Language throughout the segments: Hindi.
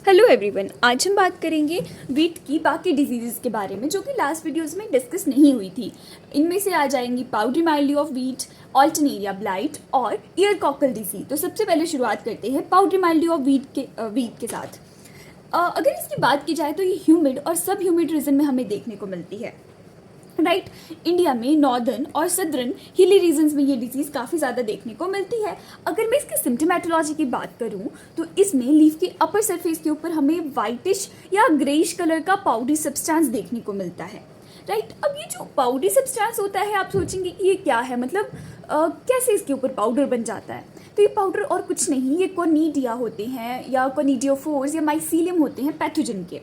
हेलो एवरीवन, आज हम बात करेंगे वीट की बाकी डिजीज़ के बारे में जो कि लास्ट वीडियोस में डिस्कस नहीं हुई थी। इनमें से आ जाएंगी powdery mildew of wheat, Alternaria blight और ईयर कॉकल डिजीज। तो सबसे पहले शुरुआत करते हैं पाउडरी माइल्ड्यू ऑफ वीट के साथ। अगर इसकी बात की जाए तो ये ह्यूमिड और सब ह्यूमिड रीजन में हमें देखने को मिलती है। राइट, इंडिया में नॉर्दर्न और सदर्न हिली रीजन्स में ये डिजीज़ काफ़ी ज़्यादा देखने को मिलती है। अगर मैं इसकी सिम्टोमेटोलॉजी की बात करूँ तो इसमें लीफ के अपर सरफेस के ऊपर हमें वाइटिश या ग्रेइश कलर का पाउडरी सब्सटेंस देखने को मिलता है। राइट, अब ये जो पाउडरी सब्सटेंस होता है, आप सोचेंगे कि ये क्या है, मतलब कैसे इसके ऊपर पाउडर बन जाता है। तो ये पाउडर और कुछ नहीं, ये कोनिडिया होते हैं या कोनिडियोफोर्स या माइसीलियम होते हैं पैथोजन के।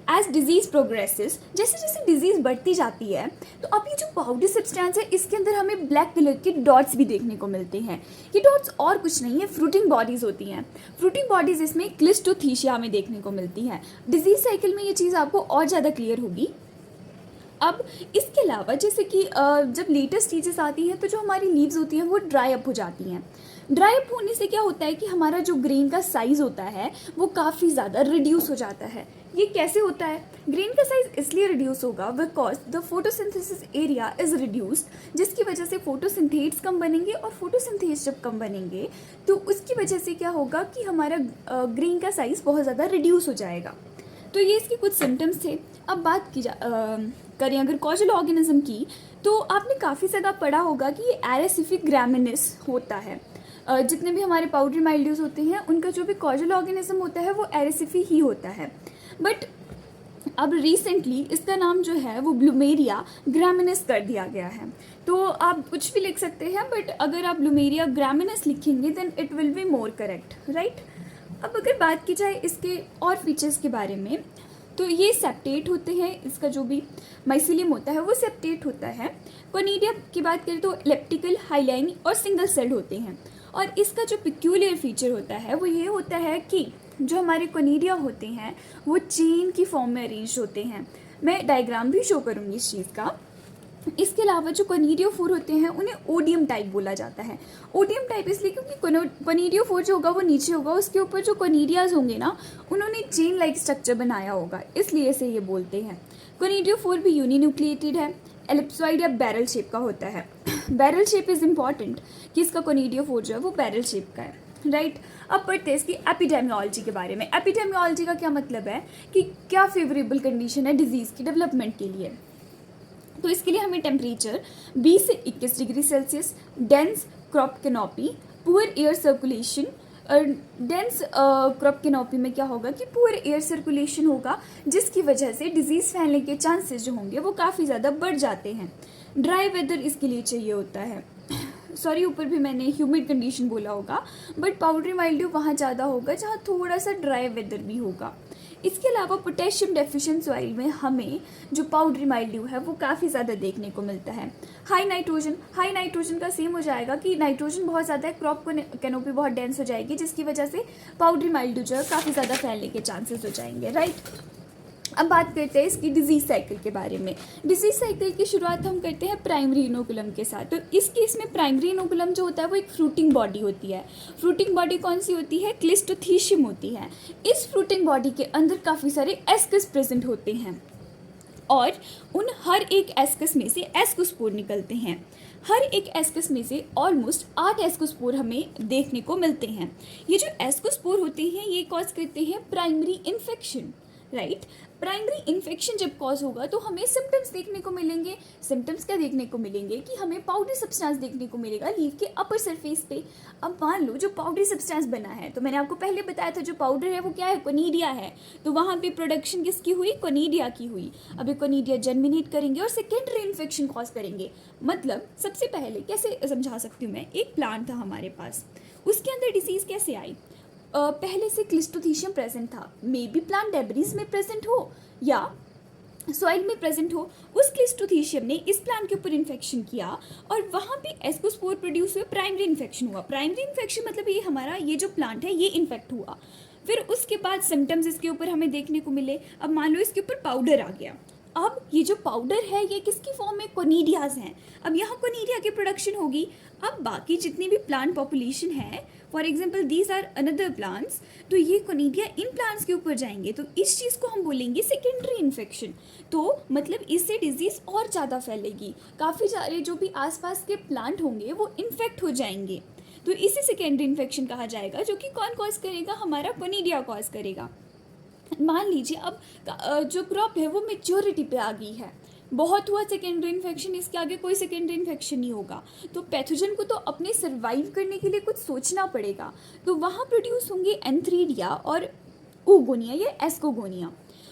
एज डिजीज़ प्रोग्रेसेस, जैसे जैसे डिजीज़ बढ़ती जाती है तो अब ये जो पाउडरी सब्सटेंस है इसके अंदर हमें ब्लैक कलर के डॉट्स भी देखने को मिलते हैं। ये डॉट्स और कुछ नहीं है, फ्रूटिंग बॉडीज़ होती हैं। फ्रूटिंग बॉडीज़ इसमें क्लिस्टोथीशिया में देखने को मिलती हैं। डिजीज़ साइकिल में ये चीज़ आपको और ज़्यादा क्लियर होगी। अब इसके अलावा जैसे कि जब लेटेस्ट स्टेजेस आती हैं तो जो हमारी लीव्स होती हैं वो ड्राई अप हो जाती हैं। ड्राई अप होने से क्या होता है कि हमारा जो ग्रेन का साइज़ होता है वो काफ़ी ज़्यादा रिड्यूस हो जाता है। ये कैसे होता है? ग्रेन का साइज़ इसलिए रिड्यूस होगा because the photosynthesis area is reduced, जिसकी वजह से फोटोसिंथेट्स कम बनेंगे और फोटोसिंथेस जब कम बनेंगे तो उसकी वजह से क्या होगा कि हमारा ग्रेन का साइज़ बहुत ज़्यादा रिड्यूस हो जाएगा। तो ये इसके कुछ सिम्टम्स थे। अब बात करें अगर कॉजल ऑर्गेनिज्म की, तो आपने काफ़ी जगह पढ़ा होगा कि ये एरेसिफिक ग्रामिनेस होता है। जितने भी हमारे पाउडरी माइल्ड्यूज होते हैं उनका जो भी कॉजल ऑर्गेनिज्म होता है वो एरेसिफी ही होता है। बट अब रिसेंटली इसका नाम जो है वो ब्लूमेरिया ग्रामिनेस कर दिया गया है। तो आप कुछ भी लिख सकते हैं, बट अगर आप ब्लूमेरिया ग्रामिनेस लिखेंगे then it will be more correct, right. अब अगर बात की जाए इसके और फीचर्स के बारे में, तो ये सेप्टेट होते हैं। इसका जो भी माइसीलियम होता है वो सेप्टेट होता है। कोनिडिया की बात करें तो इलेप्टिकल, हाईलाइन और सिंगल सेल्ड होते हैं। और इसका जो पिक्यूलियर फीचर होता है वो ये होता है कि जो हमारे कोनिडिया होते हैं वो चेन की फॉर्म में अरेंज होते हैं। मैं डायग्राम भी शो करूँगी इस चीज़ का। इसके अलावा जो कोनिडियोफोर होते हैं उन्हें ओडियम टाइप बोला जाता है। ओडियम टाइप इसलिए क्योंकि कोनिडियोफोर जो होगा वो नीचे होगा, उसके ऊपर जो कोनिडियाज होंगे ना उन्होंने चेन लाइक स्ट्रक्चर बनाया होगा, इसलिए से ये बोलते हैं। कोनिडियोफोर भी यूनिन्यूक्लिएटेड है, एलिप्सॉइड या बैरल शेप का होता है। बैरल शेप इज़ इम्पॉर्टेंट कि इसका कोनिडियोफोर जो है वो बैरल शेप का है, राइट। अब पढ़ते हैं इसकी एपिडेमियोलॉजी के बारे में। एपिडेमियोलॉजी का क्या मतलब है कि क्या फेवरेबल कंडीशन है डिजीज़ की डेवलपमेंट के लिए। तो इसके लिए हमें टेम्परेचर 20 से 21 degree Celsius, dense crop canopy, poor air circulation. Dense crop canopy में क्या होगा कि पुअर एयर सर्कुलेशन होगा, जिसकी वजह से डिजीज़ फैलने के चांसेस जो होंगे वो काफ़ी ज़्यादा बढ़ जाते हैं। ड्राई वेदर इसके लिए चाहिए होता है। सॉरी, ऊपर भी मैंने ह्यूमिड कंडीशन बोला होगा, बट पाउडरी माइल्ड्यू वहाँ ज़्यादा होगा जहाँ थोड़ा सा ड्राई वेदर भी होगा। इसके अलावा पोटेशियम डेफिशिएंट सॉइल में हमें जो पाउडरी माइल्ड्यू है वो काफ़ी ज़्यादा देखने को मिलता है। हाई नाइट्रोजन का सेम हो जाएगा कि नाइट्रोजन बहुत ज़्यादा है, क्रॉप कैनोपी बहुत डेंस हो जाएगी, जिसकी वजह से पाउडरी माइल्ड्यू जो है काफ़ी ज़्यादा फैलने के चांसेस हो जाएंगे, राइट। अब बात करते हैं इसकी डिजीज़ साइकिल के बारे में। डिजीज़ साइकिल की शुरुआत हम करते हैं प्राइमरी इनोकुलम के साथ। तो इस केस में प्राइमरी इनोकुलम जो होता है वो एक फ्रूटिंग बॉडी होती है। फ्रूटिंग बॉडी कौन सी होती है? क्लिस्टोथीशियम होती है। इस फ्रूटिंग बॉडी के अंदर काफ़ी सारे एस्कस प्रेजेंट होते हैं और उन हर एक एस्कस में से एस्कोस्पोर निकलते हैं। हर एक एस्कस में से ऑलमोस्ट 8 एस्कोस्पोर हमें देखने को मिलते हैं। ये जो एस्कोस्पोर होते हैं ये कॉज करते हैं primary infection, right. Primary infection जब कॉज होगा तो हमें सिम्टम्स देखने को मिलेंगे। सिम्टम्स क्या देखने को मिलेंगे कि हमें पाउडरी सब्सटेंस देखने को मिलेगा लीफ के अपर सरफेस पे। अब मान लो जो पाउडरी सब्सटेंस बना है, तो मैंने आपको पहले बताया था जो पाउडर है वो क्या है? कोनिडिया है। तो वहाँ पे प्रोडक्शन किसकी हुई? कोनिडिया की हुई। अब ये कोनिडिया जर्मिनेट करेंगे और सेकेंडरी इन्फेक्शन कॉज करेंगे। मतलब सबसे पहले कैसे समझा सकती हूँ मैं, एक प्लांट था हमारे पास, उसके अंदर डिसीज़ कैसे आई? पहले से क्लिस्टोथीशियम प्रेजेंट था, मे बी प्लांट डेब्रिस में प्रेजेंट हो या सॉइल में प्रेजेंट हो। उस क्लिस्टोथीशियम ने इस प्लांट के ऊपर इन्फेक्शन किया और वहाँ पे एस्कोस्पोर प्रोड्यूस हुए, प्राइमरी इन्फेक्शन हुआ। प्राइमरी इन्फेक्शन मतलब ये हमारा ये जो प्लांट है ये इन्फेक्ट हुआ। फिर उसके बाद सिम्टम्स इसके ऊपर हमें देखने को मिले। अब मान लो इसके ऊपर पाउडर आ गया। अब ये जो पाउडर है ये किसकी फॉर्म में, कोनिडियाज हैं। अब यहाँ कोनिडिया की प्रोडक्शन होगी। अब बाकी जितनी भी प्लांट पॉपुलेशन है, for example these are another plants, तो ये कोनिडिया इन प्लांट्स के ऊपर जाएंगे, तो इस चीज़ को हम बोलेंगे सेकेंडरी इन्फेक्शन। तो मतलब इससे डिजीज़ और ज़्यादा फैलेगी, काफ़ी सारे जो भी आसपास के प्लांट होंगे वो इन्फेक्ट हो जाएंगे, तो इसे सेकेंडरी इन्फेक्शन कहा जाएगा, जो कि कौन कॉज करेगा, हमारा कोनिडिया कॉज करेगा। मान लीजिए अब जो क्रॉप है वो मेच्योरिटी पे आ गई है, बहुत हुआ सेकेंडरी इन्फेक्शन, इसके आगे कोई सेकेंडरी इन्फेक्शन नहीं होगा, तो पैथोजन को तो अपने सर्वाइव करने के लिए कुछ सोचना पड़ेगा, तो वहाँ प्रोड्यूस होंगे एंथ्रीडिया और ओगोनिया या एस्कोगोनिया,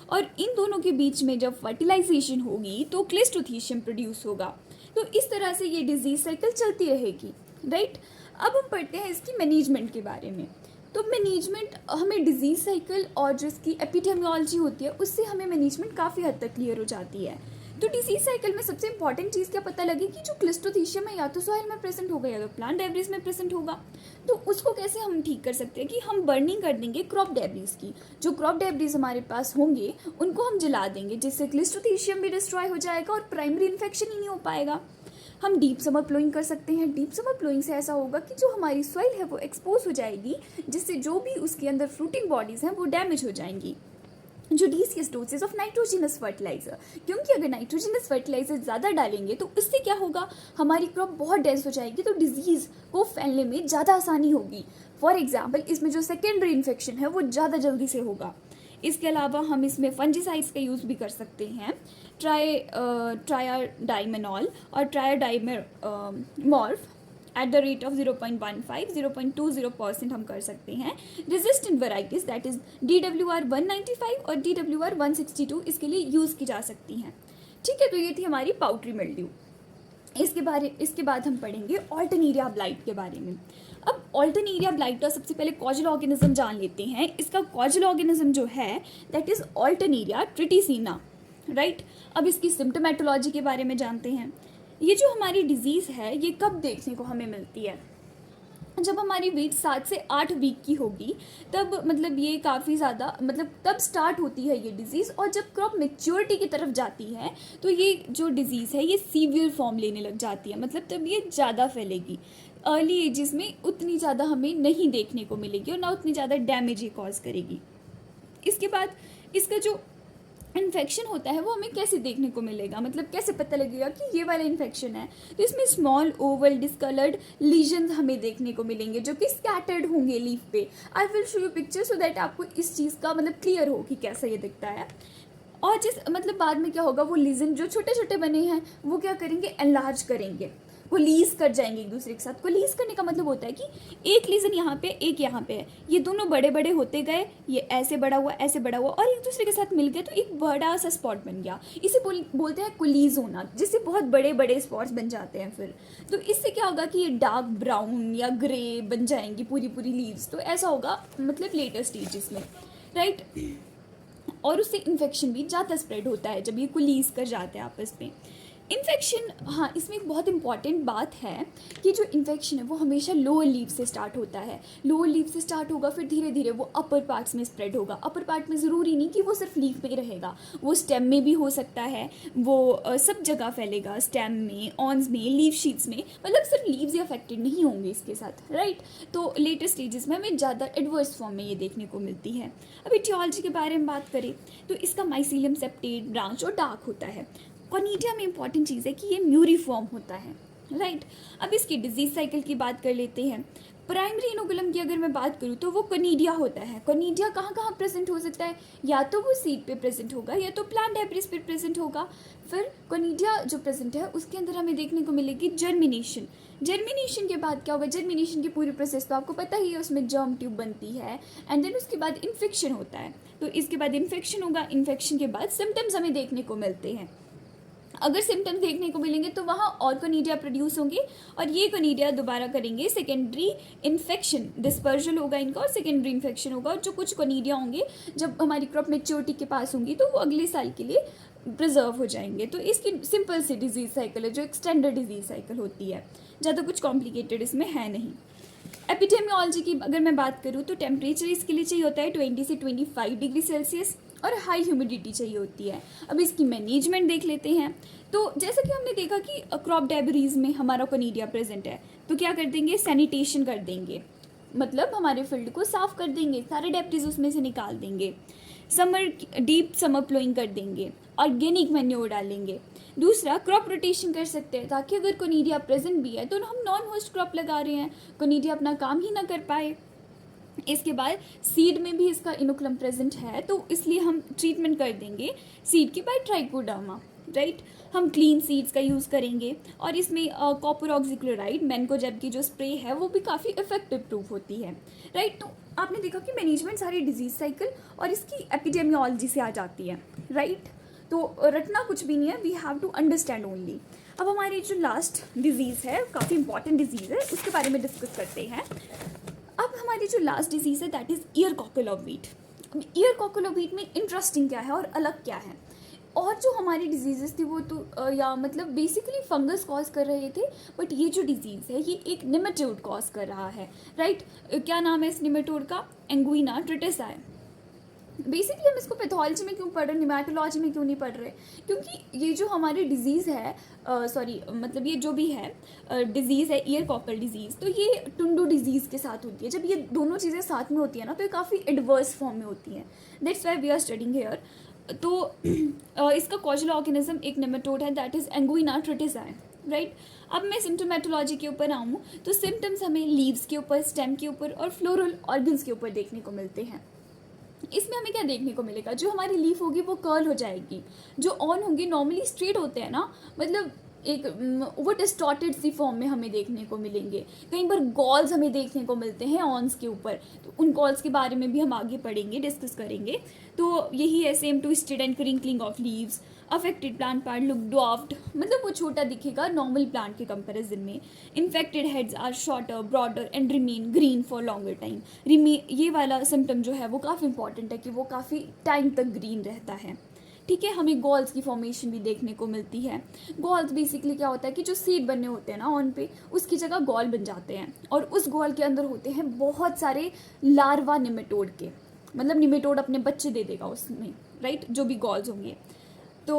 और इन दोनों के बीच में जब फर्टिलाइजेशन होगी तो क्लिस्ट्रोथीशियम प्रोड्यूस होगा। तो इस तरह से ये डिजीज साइकिल चलती रहेगी, राइट। अब हम पढ़ते हैं इसकी मैनेजमेंट के बारे में। तो मैनेजमेंट हमें डिजीज साइकिल और जो इसकी एपिडेमियोलॉजी होती है उससे हमें मैनेजमेंट काफ़ी हद तक क्लियर हो जाती है। तो डिजीज साइकिल में सबसे इंपॉर्टेंट चीज़ क्या पता लगी कि जो क्लिस्ट्रोथीशियम है या तो सॉइल में प्रेजेंट होगा या तो प्लांट डेब्रिस में प्रेजेंट होगा, तो उसको कैसे हम ठीक कर सकते हैं कि हम बर्निंग कर देंगे क्रॉप डेब्रिस की, जो क्रॉप डेब्रिस हमारे पास होंगे उनको हम जला देंगे, जिससे क्लिस्ट्रोथीशियम भी डिस्ट्रॉय हो जाएगा और प्राइमरी इन्फेक्शन ही नहीं हो पाएगा। हम डीप समर प्लोइंग कर सकते हैं। डीप समर प्लोइंग से ऐसा होगा कि जो हमारी सॉइल है वो एक्सपोज हो जाएगी, जिससे जो भी उसके अंदर फ्रूटिंग बॉडीज़ हैं वो डैमेज हो जाएंगी। Judicious dosage of nitrogenous fertiliser, क्योंकि अगर नाइट्रोजिनस फर्टिलाइजर ज़्यादा डालेंगे तो उससे क्या होगा, हमारी क्रॉप बहुत डेंस हो जाएगी, तो डिजीज़ को फैलने में ज़्यादा आसानी होगी। फॉर एग्जाम्पल इसमें जो सेकेंडरी इन्फेक्शन है वो ज़्यादा जल्दी से होगा। इसके अलावा हम इसमें फंजीसाइड्स का यूज़ भी कर सकते हैं, ट्रायाडाइमेनॉल और ट्रायाडाइमेमॉर्फ एट द रेट ऑफ 0.15-0.20% हम कर सकते हैं। Resistant varieties that is DWR195 और DWR162 इसके लिए यूज़ की जा सकती हैं, ठीक है। तो ये थी हमारी पाउडरी मिल्ड्यू। इसके बाद हम पढ़ेंगे ऑल्टरनेरिया ब्लाइट के बारे में। अब ऑल्टरनेरिया ब्लाइट का सबसे पहले कॉजल ऑर्गेनिज्म जान लेते हैं। इसका कॉजल ऑर्गेनिज्म जो है दैट इज़ ऑल्टरनेरिया ट्रिटिसिना, राइट। अब इसकी सिम्टोमेटोलॉजी के बारे में जानते हैं। ये जो हमारी डिजीज़ है ये कब देखने को हमें मिलती है, जब हमारी वीट 7 से 8 वीक की होगी, तब मतलब ये काफ़ी ज़्यादा मतलब तब स्टार्ट होती है ये डिज़ीज़, और जब क्रॉप मेच्योरिटी की तरफ जाती है तो ये जो डिज़ीज़ है ये सीवियर फॉर्म लेने लग जाती है, मतलब तब ये ज़्यादा फैलेगी। अर्ली एजेस में उतनी ज़्यादा हमें नहीं देखने को मिलेगी और ना उतनी ज़्यादा डैमेज ये कॉज करेगी। इसके बाद इसका जो इन्फेक्शन होता है वो हमें कैसे देखने को मिलेगा, मतलब कैसे पता लगेगा कि ये वाला इन्फेक्शन है, तो इसमें स्मॉल ओवल डिस्कलर्ड लीजन्स हमें देखने को मिलेंगे जो कि स्कैटर्ड होंगे लीफ पे। I will show you picture so that आपको इस चीज़ का मतलब क्लियर हो कि कैसा ये दिखता है। और जिस मतलब बाद में क्या होगा, वो लीजन जो छोटे छोटे बने हैं वो क्या करेंगे, एनलार्ज करेंगे, कोलीज कर जाएंगे एक दूसरे के साथ। कोलीज करने का मतलब होता है कि एक लीजन यहाँ पे एक यहाँ पे है, ये दोनों बड़े बड़े होते गए, ये ऐसे बड़ा हुआ ऐसे बड़ा हुआ और एक दूसरे के साथ मिल गए तो एक बड़ा सा स्पॉट बन गया। इसे बोलते हैं कोलीज होना, जिससे बहुत बड़े बड़े स्पॉट्स बन जाते हैं फिर। तो इससे क्या होगा कि ये डार्क ब्राउन या ग्रे बन जाएंगी पूरी पूरी लीव्स, तो ऐसा होगा मतलब लेटर स्टेजेस में, राइट। और उससे इन्फेक्शन भी ज़्यादा स्प्रेड होता है जब ये कोलीज कर जाते हैं आपस में। इन्फेक्शन, हाँ इसमें एक बहुत इंपॉर्टेंट बात है कि जो इन्फेक्शन है वो हमेशा लोअर लीव से स्टार्ट होता है। लोअर लीव से स्टार्ट होगा फिर धीरे धीरे वो अपर पार्ट्स में स्प्रेड होगा। अपर पार्ट में ज़रूरी नहीं कि वो सिर्फ लीफ में ही रहेगा, वो स्टेम में भी हो सकता है, वो सब जगह फैलेगा, स्टेम में, ऑन्स में, लीव शीट्स में, मतलब सिर्फ लीव्स ही अफेक्टेड नहीं होंगे इसके साथ, राइट। तो लेटर स्टेजेस में हमें ज़्यादा एडवर्स फॉर्म में ये देखने को मिलती है। अब इटियोलॉजी के बारे में बात करें तो इसका माइसीलियम सेप्टेट ब्रांच और डार्क होता है। कोनिडिया में इंपॉर्टेंट चीज़ है कि ये म्यूरिफॉर्म होता है, राइट। अब इसकी डिजीज साइकिल की बात कर लेते हैं। प्राइमरी इनोकुलम की अगर मैं बात करूँ तो वो कोनिडिया होता है। कोनिडिया कहाँ कहाँ प्रेजेंट हो सकता है, या तो वो सीड पे प्रेजेंट होगा या तो प्लांट डेब्रिस पे प्रेजेंट होगा। फिर कोनिडिया जो प्रेजेंट है उसके अंदर हमें देखने को मिलेगी जर्मिनेशन। जर्मिनेशन के बाद क्या होगा, जर्मिनेशन की पूरी प्रोसेस तो आपको पता ही है, उसमें जर्म ट्यूब बनती है एंड देन उसके बाद इन्फेक्शन होता है। तो इसके बाद इन्फेक्शन होगा, इन्फेक्शन के बाद सिम्टम्स हमें देखने को मिलते हैं। अगर सिम्टम्स देखने को मिलेंगे तो वहाँ और कोनिडिया प्रोड्यूस होंगे और ये कोनिडिया दोबारा करेंगे सेकेंडरी इन्फेक्शन, डिस्पर्जल होगा इनका और सेकेंडरी इन्फेक्शन होगा। और जो कुछ कोनिडिया होंगे जब हमारी क्रॉप मेच्योरिटी के पास होंगी तो वो अगले साल के लिए प्रिजर्व हो जाएंगे। तो इसकी सिंपल सी डिजीज साइकिल है जो एक स्टैंडर्ड डिजीज साइकिल होती है, ज़्यादा कुछ कॉम्प्लिकेटेड इसमें है नहीं। एपिडेमियोलॉजी की अगर मैं बात करूँ तो टेम्परेचर इसके लिए चाहिए होता है 20 से 25 डिग्री सेल्सियस और हाई ह्यूमिडिटी चाहिए होती है। अब इसकी मैनेजमेंट देख लेते हैं। तो जैसा कि हमने देखा कि क्रॉप डेबरीज में हमारा कोनिडिया प्रेजेंट है, तो क्या कर देंगे, सैनिटेशन कर देंगे, मतलब हमारे फील्ड को साफ कर देंगे, सारे डेब्रिज उसमें से निकाल देंगे। डीप समर प्लोइंग कर देंगे, ऑर्गेनिक मैन्योर डालेंगे। दूसरा, क्रॉप रोटेशन कर सकते हैं ताकि अगर कोनिडिया प्रेजेंट भी है तो हम नॉन होस्ट क्रॉप लगा रहे हैं, कोनिडिया अपना काम ही ना कर पाए। इसके बाद सीड में भी इसका इनोकुलम प्रेजेंट है तो इसलिए हम ट्रीटमेंट कर देंगे सीड की बाय ट्राइकोडर्मा, राइट। हम क्लीन सीड्स का यूज़ करेंगे और इसमें कॉपर ऑक्सीक्लोराइड मैनकोजेब की जो स्प्रे है वो भी काफ़ी इफेक्टिव प्रूफ होती है, राइट। तो आपने देखा कि मैनेजमेंट सारी डिजीज साइकिल और इसकी एपिडेमियोलॉजी से आ जाती है, राइट। तो रटना कुछ भी नहीं है, we have to understand only. अब हमारी जो लास्ट डिजीज़ है, काफ़ी इंपॉर्टेंट डिजीज़ है, उसके बारे में डिस्कस करते हैं। अब हमारी जो लास्ट डिजीज़ है that is year cockle of wheat. अब ईयर कॉकल ऑफ व्हीट में इंटरेस्टिंग क्या है और अलग क्या है, और जो हमारी डिजीज़ेस थी वो तो या मतलब बेसिकली फंगस कॉज कर रहे थे, बट ये जो डिजीज़ है ये एक निमेटोड कॉज कर रहा है, राइट। क्या नाम है इस निमेटोड का, एंगुइना ट्रिटिसाई। बेसिकली हम इसको पैथोलॉजी में क्यों पढ़ रहे हैं, निमेटोलॉजी में क्यों नहीं पढ़ रहे, क्योंकि ये जो हमारी डिजीज़ है मतलब ये जो भी है डिजीज़ है ईयर कॉकल डिजीज़, तो ये टुंडू डिजीज़ के साथ होती है। जब ये दोनों चीज़ें साथ में होती है ना तो ये काफ़ी एडवर्स फॉर्म में होती हैं, that's why we are studying here. तो इसका कॉजल ऑर्गेनिज्म एक नेमेटोड है that is Anguina tritici, right. अब मैं सिम्टोमेटोलॉजी के ऊपर आऊँ तो सिम्टम्स हमें लीव्स के ऊपर, स्टेम के ऊपर और फ्लोरल ऑर्गन्स के ऊपर देखने को मिलते हैं। इसमें हमें क्या देखने को मिलेगा, जो हमारी लीफ होगी वो कर्ल हो जाएगी, जो ऑन होंगे नॉर्मली स्ट्रेट होते हैं ना, मतलब एक वो डिस्टॉर्टेड सी फॉर्म में हमें देखने को मिलेंगे। कई बार गॉल्स हमें देखने को मिलते हैं ऑन्स के ऊपर, तो उन गॉल्स के बारे में भी हम आगे पढ़ेंगे, डिस्कस करेंगे। तो यही है, same twisted and crinkling of leaves, affected plant part look dwarfed, मतलब वो छोटा दिखेगा नॉर्मल प्लांट के कंपैरिजन में। Infected heads are shorter, broader and remain green for longer time. ये वाला सिम्टम जो है वो काफ़ी इंपॉर्टेंट है कि वो काफ़ी टाइम तक ग्रीन रहता है, ठीक है। हमें गॉल्स की फॉर्मेशन भी देखने को मिलती है। गॉल्स बेसिकली क्या होता है कि जो सीड बने होते हैं ना ऑन पे, उसकी जगह गॉल बन जाते हैं और उस गॉल के अंदर होते हैं बहुत सारे लार्वा निमेटोड के, मतलब निमेटोड अपने बच्चे दे देगा उसमें, राइट, जो भी गॉल्स होंगे। तो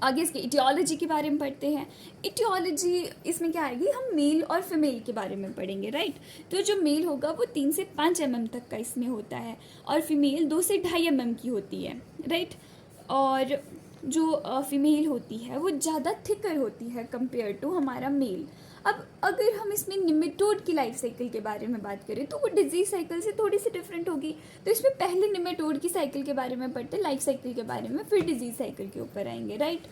आगे इसके इटियोलॉजी के बारे में पढ़ते हैं। इटियोलॉजी इसमें क्या आएगी, हम मेल और फीमेल के बारे में पढ़ेंगे, राइट। तो जो मेल होगा वो 3 से 5 mm तक का इसमें होता है और फीमेल 2 से 2.5 mm की होती है, राइट। और जो फीमेल होती है वो ज़्यादा थिकर होती है कंपेयर टू हमारा मेल। अब अगर हम इसमें निमेटोड की लाइफ साइकिल के बारे में बात करें तो वो डिजीज साइकिल से थोड़ी सी डिफरेंट होगी। तो इसमें पहले निमेटोड की साइकिल के बारे में पढ़ते, लाइफ साइकिल के बारे में, फिर डिजीज साइकिल के ऊपर आएंगे, राइट।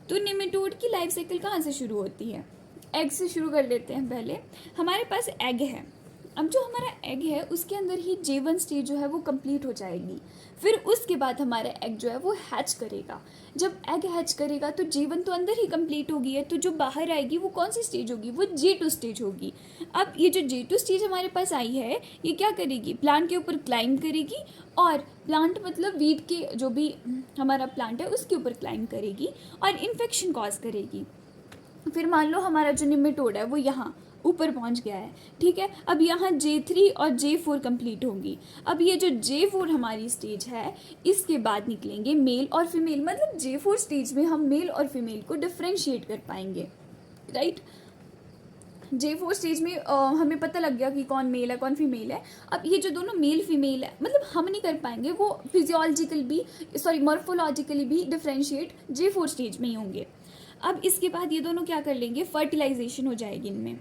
तो निमेटोड की लाइफ साइकिल कहाँ से शुरू होती है, एग से शुरू कर लेते हैं। पहले हमारे पास एग है, अब जो हमारा एग है उसके अंदर ही J1 स्टेज जो है वो कंप्लीट हो जाएगी, फिर उसके बाद हमारा एग जो है वो हैच करेगा। जब एग हैच करेगा तो J1 तो अंदर ही कंप्लीट हो गई है, तो जो बाहर आएगी वो कौन सी स्टेज होगी, वो J2 स्टेज होगी। अब ये जो J2 स्टेज हमारे पास आई है ये क्या करेगी, प्लांट के ऊपर क्लाइंब करेगी, और प्लांट मतलब वीट के जो भी हमारा प्लांट है उसके ऊपर क्लाइंब करेगी और इन्फेक्शन कॉज करेगी। फिर मान लो हमारा जो निमेटोड है वो यहाँ ऊपर पहुंच गया है, ठीक है। अब यहाँ J3 और J4 कंप्लीट होंगी। अब ये जो J4 हमारी स्टेज है इसके बाद निकलेंगे मेल और फीमेल, मतलब J4 स्टेज में हम मेल और फीमेल को डिफ्रेंशिएट कर पाएंगे, राइट। J4 स्टेज में हमें पता लग गया कि कौन मेल है कौन फीमेल है। अब ये जो दोनों मेल फीमेल है मतलब हम नहीं कर पाएंगे, वो फिजियोलॉजिकल भी मॉर्फोलॉजिकली भी डिफ्रेंशिएट J4 स्टेज में ही होंगे। अब इसके बाद ये दोनों क्या कर लेंगे, फर्टिलाइजेशन हो जाएगी इनमें,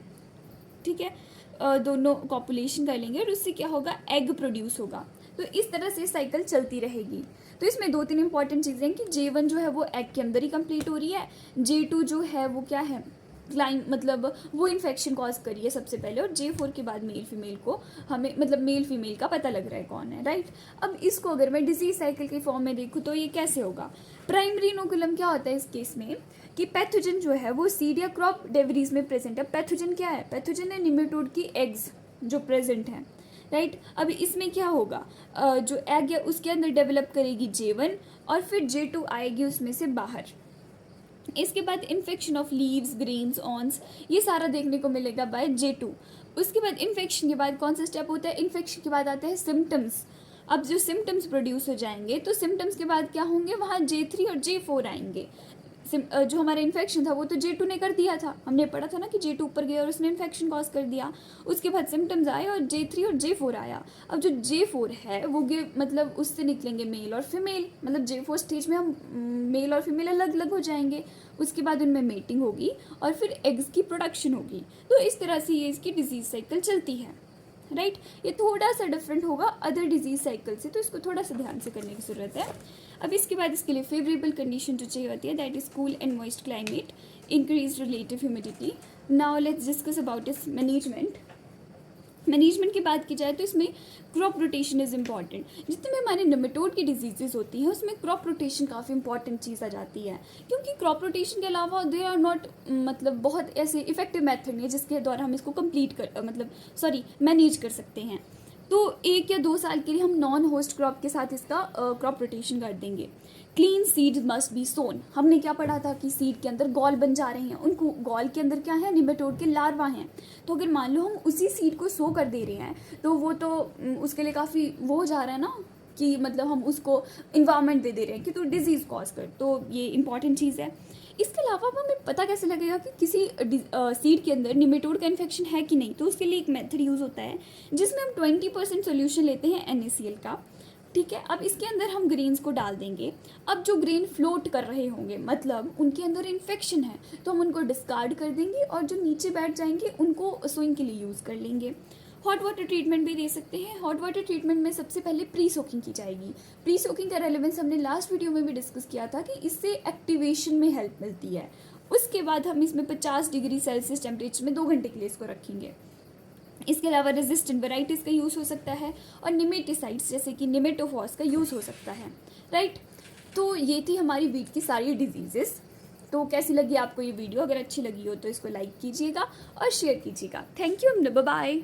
ठीक है। दोनों कॉपुलेशन कर लेंगे और उससे क्या होगा, एग प्रोड्यूस होगा। तो इस तरह से साइकिल चलती रहेगी। तो इसमें 2-3 इंपॉर्टेंट चीज़ें हैं कि J1 जो है वो एग के अंदर ही कंप्लीट हो रही है, J2 जो है वो क्या है, क्लाइंब मतलब वो इन्फेक्शन कॉज करी है सबसे पहले, और J4 के बाद मेल फीमेल को हमें मतलब मेल फीमेल का पता लग रहा है कौन है, राइट। अब इसको अगर मैं डिजीज साइकिल की फॉर्म में देखूँ तो ये कैसे होगा। प्राइमरी इनोकुलम क्या होता है इस केस में कि पैथोजन जो है वो सीड या क्रॉप डेवरीज में प्रेजेंट है। पैथोजन क्या है, पैथोजन है निमेटोड की एग्स जो प्रेजेंट हैं, राइट। अब इसमें क्या होगा, जो एग है उसके अंदर डेवलप करेगी J1 और फिर J2 आएगी उसमें से बाहर। इसके बाद इन्फेक्शन ऑफ लीव्स, ग्रेन्स, ऑन्स, ये सारा देखने को मिलेगा बाय J2। उसके बाद इन्फेक्शन के बाद कौन सा स्टेप होता है, इन्फेक्शन के बाद आता है सिम्टम्स। अब जो सिम्टम्स प्रोड्यूस हो जाएंगे तो सिम्टम्स के बाद क्या होंगे, वहाँ J3 और J4 आएंगे। जो हमारा इन्फेक्शन था वो तो J2 ने कर दिया था, हमने पढ़ा था ना कि J2 ऊपर गया और उसने इन्फेक्शन कॉज कर दिया। उसके बाद सिम्टम्स आए और J3 और J4 आया। अब जो J4 है वो मतलब उससे निकलेंगे मेल और फीमेल, मतलब J4 स्टेज में हम मेल और फीमेल अलग अलग हो जाएंगे। उसके बाद उनमें मेटिंग होगी और फिर एग्स की प्रोडक्शन होगी। तो इस तरह से ये इसकी डिजीज साइकिल चलती है, राइट। ये थोड़ा सा डिफरेंट होगा अदर डिजीज साइकिल से, तो इसको थोड़ा सा ध्यान से करने की ज़रूरत है। अब इसके बाद इसके लिए फेवरेबल कंडीशन जो चाहिए होती है, that is cool and moist climate, increase relative humidity. Now let's discuss about इस मैनेजमेंट। मैनेजमेंट की बात की जाए तो इसमें क्रॉप रोटेशन इज़ इम्पॉर्टेंट। जितने भी हमारे नेमेटोड की डिजीजेज होती हैं उसमें क्रॉप रोटेशन काफ़ी इंपॉर्टेंट चीज़ आ जाती है, क्योंकि क्रॉप रोटेशन के अलावा देर आर नॉट मतलब बहुत ऐसे इफेक्टिव मेथड नहीं है जिसके द्वारा हम इसको मैनेज कर सकते हैं। तो 1 या 2 साल के लिए हम नॉन होस्ट क्रॉप के साथ इसका क्रॉप रोटेशन कर देंगे। क्लीन सीड मस्ट बी सोन। हमने क्या पढ़ा था कि सीड के अंदर गॉल बन जा रहे हैं, उनको गॉल के अंदर क्या है, निमेटोड के लार्वा हैं। तो अगर मान लो हम उसी सीड को सो कर दे रहे हैं तो वो तो उसके लिए काफ़ी वो हो जा रहा है ना, कि मतलब हम उसको इन्वायरमेंट दे रहे हैं कि तो डिजीज़ कॉज कर, तो ये इंपॉर्टेंट चीज़ है। इसके अलावा हमें पता कैसे लगेगा कि किसी सीड के अंदर निमेटोड का इन्फेक्शन है कि नहीं, तो उसके लिए एक मेथड यूज़ होता है जिसमें हम 20% सोल्यूशन लेते हैं NaCl का, ठीक है। अब इसके अंदर हम ग्रेन्स को डाल देंगे। अब जो ग्रेन फ्लोट कर रहे होंगे मतलब उनके अंदर इन्फेक्शन है, तो हम उनको डिस्कार्ड कर देंगे और जो नीचे बैठ जाएंगे उनको सोइंग के लिए यूज़ कर लेंगे। हॉट वाटर ट्रीटमेंट भी दे सकते हैं। हॉट वाटर ट्रीटमेंट में सबसे पहले प्री सोकिंग की जाएगी। प्री सोकिंग का रेलेवेंस हमने लास्ट वीडियो में भी डिस्कस किया था कि इससे एक्टिवेशन में हेल्प मिलती है। उसके बाद हम इसमें 50 डिग्री सेल्सियस टेम्परेचर में 2 घंटे के लिए इसको रखेंगे। इसके अलावा रेजिस्टेंट वेराइटीज़ का यूज़ हो सकता है और निमेटिसाइड्स जैसे कि निमेटोफॉस का यूज़ हो सकता है, राइट। तो ये थी हमारी वीट की सारी डिजीजेस। तो कैसी लगी आपको ये वीडियो? अगर अच्छी लगी हो तो इसको लाइक कीजिएगा और शेयर कीजिएगा। Thank you, bye bye.